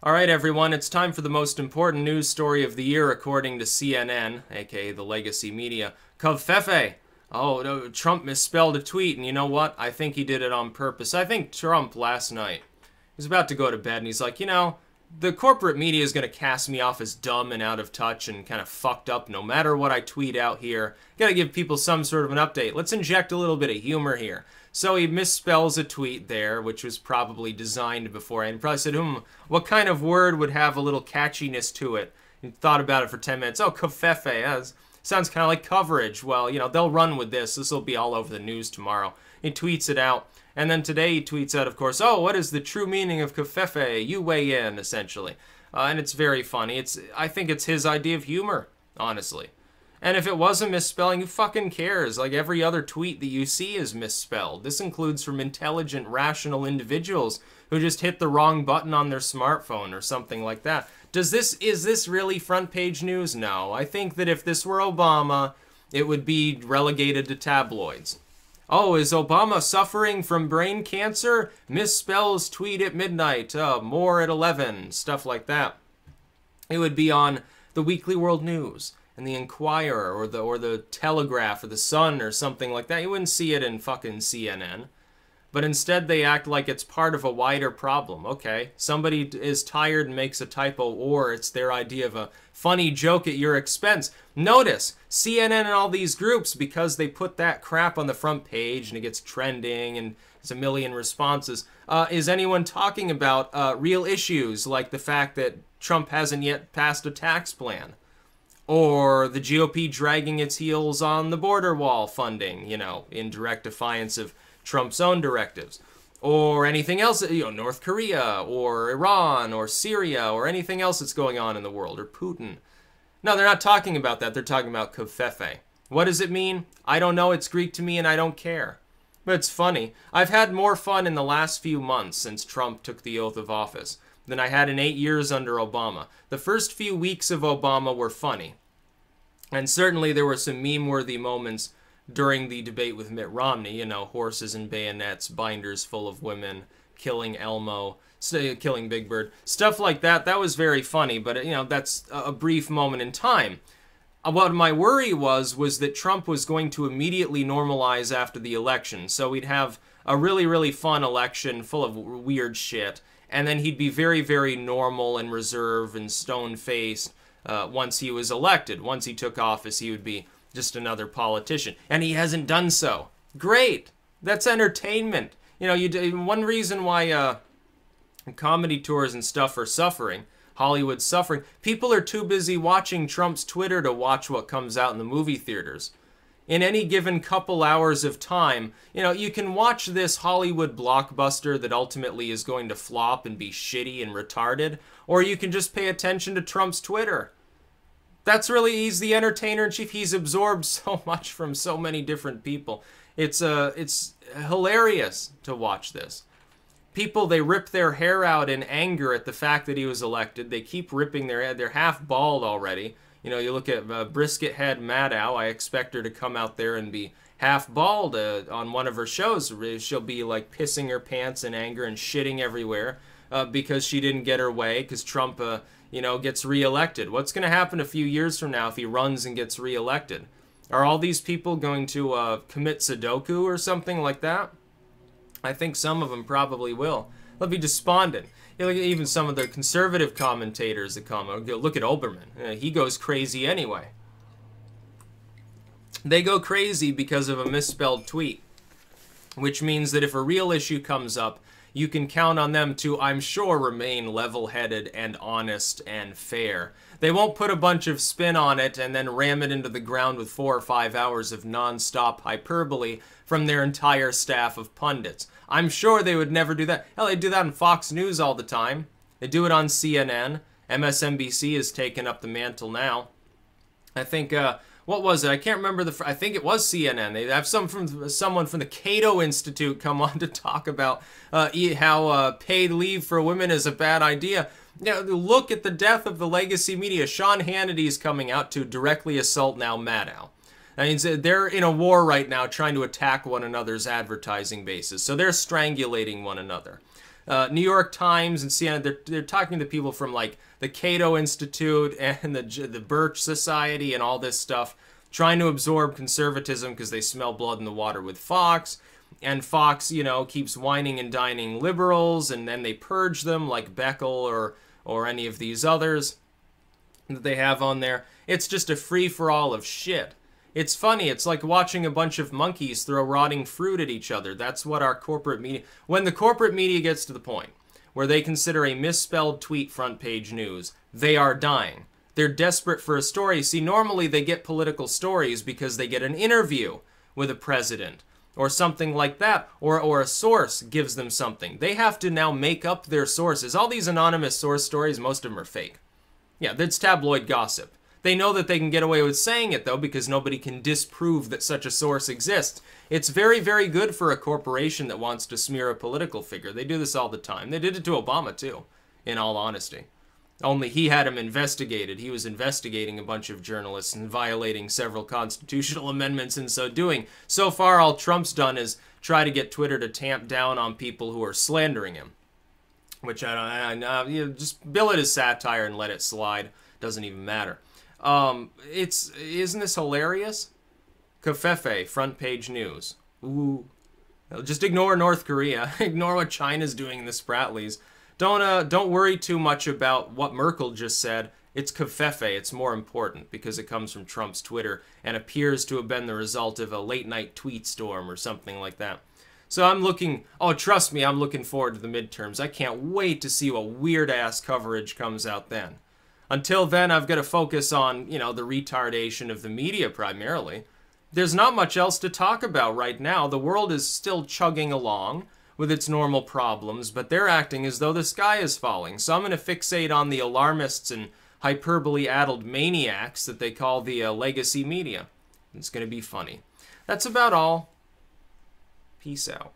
All right, everyone, it's time for the most important news story of the year, according to CNN, aka the legacy media. Covfefe. Oh, no, Trump misspelled a tweet, and you know what? I think he did it on purpose. I think Trump last night was about to go to bed, and he's like, the corporate media is going to cast me off as dumb and out of touch and kind of fucked up no matter what I tweet out here. Got to give people some sort of an update. Let's inject a little bit of humor here. So he misspells a tweet there, which was probably designed beforehand. He probably said, what kind of word would have a little catchiness to it? He thought about it for 10 minutes. Oh, Covfefe. Sounds kind of like coverage. Well, they'll run with this. This will be all over the news tomorrow. He tweets it out. And then today he tweets out, of course, oh, what is the true meaning of Covfefe? You weigh in, essentially. And it's very funny. I think it's his idea of humor, honestly. And if it was a misspelling, who fucking cares? Like, every other tweet that you see is misspelled. This includes from intelligent, rational individuals who just hit the wrong button on their smartphone or something like that. Is this really front page news? No. I think that if this were Obama, it would be relegated to tabloids. Oh, is Obama suffering from brain cancer? Misspells tweet at midnight. More at 11. Stuff like that. It would be on the Weekly World News and the Inquirer or the Telegraph or the Sun or something like that. You wouldn't see it in fucking CNN. But instead they act like it's part of a wider problem. Okay, somebody is tired and makes a typo, or it's their idea of a funny joke at your expense. Notice, CNN and all these groups, because they put that crap on the front page and it gets trending and it's a million responses, is anyone talking about real issues like the fact that Trump hasn't yet passed a tax plan? Or the GOP dragging its heels on the border wall funding, in direct defiance of Trump's own directives, or anything else, North Korea, or Iran, or Syria, or anything else that's going on in the world, or Putin. No, they're not talking about that. They're talking about Covfefe. What does it mean? I don't know. It's Greek to me, and I don't care. But it's funny. I've had more fun in the last few months since Trump took the oath of office than I had in 8 years under Obama. The first few weeks of Obama were funny. And certainly there were some meme-worthy moments during the debate with Mitt Romney, horses and bayonets, binders full of women, killing Elmo, killing Big Bird, stuff like that. That was very funny, but, that's a brief moment in time. What my worry was that Trump was going to immediately normalize after the election, so we'd have a really, really fun election full of weird shit, and then he'd be very, very normal and reserved and stone-faced once he was elected. Once he took office, he would be just another politician, and he hasn't done so. Great, that's entertainment. One reason why comedy tours and stuff are suffering, Hollywood's suffering, people are too busy watching Trump's Twitter to watch what comes out in the movie theaters. In any given couple hours of time, you can watch this Hollywood blockbuster that ultimately is going to flop and be shitty and retarded, or you can just pay attention to Trump's Twitter. That's really, he's the entertainer-in-chief. He's absorbed so much from so many different people. It's hilarious to watch this. People, they rip their hair out in anger at the fact that he was elected. They keep ripping their hair. They're half bald already. You look at Brisket Head Maddow. I expect her to come out there and be half bald on one of her shows. She'll be like pissing her pants in anger and shitting everywhere because she didn't get her way, because Trump gets reelected. What's going to happen a few years from now if he runs and gets reelected? Are all these people going to commit Sudoku or something like that? I think some of them probably will. They'll be despondent. Even some of the conservative commentators that come, look at Olbermann. He goes crazy anyway. They go crazy because of a misspelled tweet, which means that if a real issue comes up, you can count on them to, I'm sure, remain level-headed and honest and fair. They won't put a bunch of spin on it and then ram it into the ground with 4 or 5 hours of non-stop hyperbole from their entire staff of pundits. I'm sure they would never do that. Hell, they do that on Fox News all the time. They do it on CNN. MSNBC has taken up the mantle now. I think, what was it? I can't remember I think it was CNN. They have someone from the Cato Institute come on to talk about how paid leave for women is a bad idea. Look at the death of the legacy media. Sean Hannity's coming out to directly assault now Maddow. That means they're in a war right now trying to attack one another's advertising bases. So they're strangulating one another. New York Times and CNN, they're talking to people from like the Cato Institute and the Birch Society and all this stuff, trying to absorb conservatism because they smell blood in the water with Fox. And Fox, you know, keeps whining and dining liberals, and then they purge them like Beckel or any of these others that they have on there. It's just a free-for-all of shit. It's funny. It's like watching a bunch of monkeys throw rotting fruit at each other. That's what our corporate media... When the corporate media gets to the point where they consider a misspelled tweet front page news, they are dying. They're desperate for a story. See, normally they get political stories because they get an interview with a president or something like that, or a source gives them something. They have to now make up their sources. All these anonymous source stories, most of them are fake. Yeah, that's tabloid gossip. They know that they can get away with saying it, though, because nobody can disprove that such a source exists. It's very, very good for a corporation that wants to smear a political figure. They do this all the time. They did it to Obama, too, in all honesty. Only he had him investigated. He was investigating a bunch of journalists and violating several constitutional amendments in so doing. So far, all Trump's done is try to get Twitter to tamp down on people who are slandering him. Which, you know, just bill it as satire and let it slide. Doesn't even matter. Isn't this hilarious? Covfefe, front page news. Ooh. Just ignore North Korea. Ignore what China's doing in the Spratlys. Don't worry too much about what Merkel just said. It's Covfefe. It's more important because it comes from Trump's Twitter and appears to have been the result of a late-night tweet storm or something like that. So I'm looking... Oh, trust me, I'm looking forward to the midterms. I can't wait to see what weird-ass coverage comes out then. Until then, I've got to focus on, you know, the retardation of the media primarily. There's not much else to talk about right now. The world is still chugging along with its normal problems, but they're acting as though the sky is falling. So I'm going to fixate on the alarmists and hyperbole-addled maniacs that they call the legacy media. It's going to be funny. That's about all. Peace out.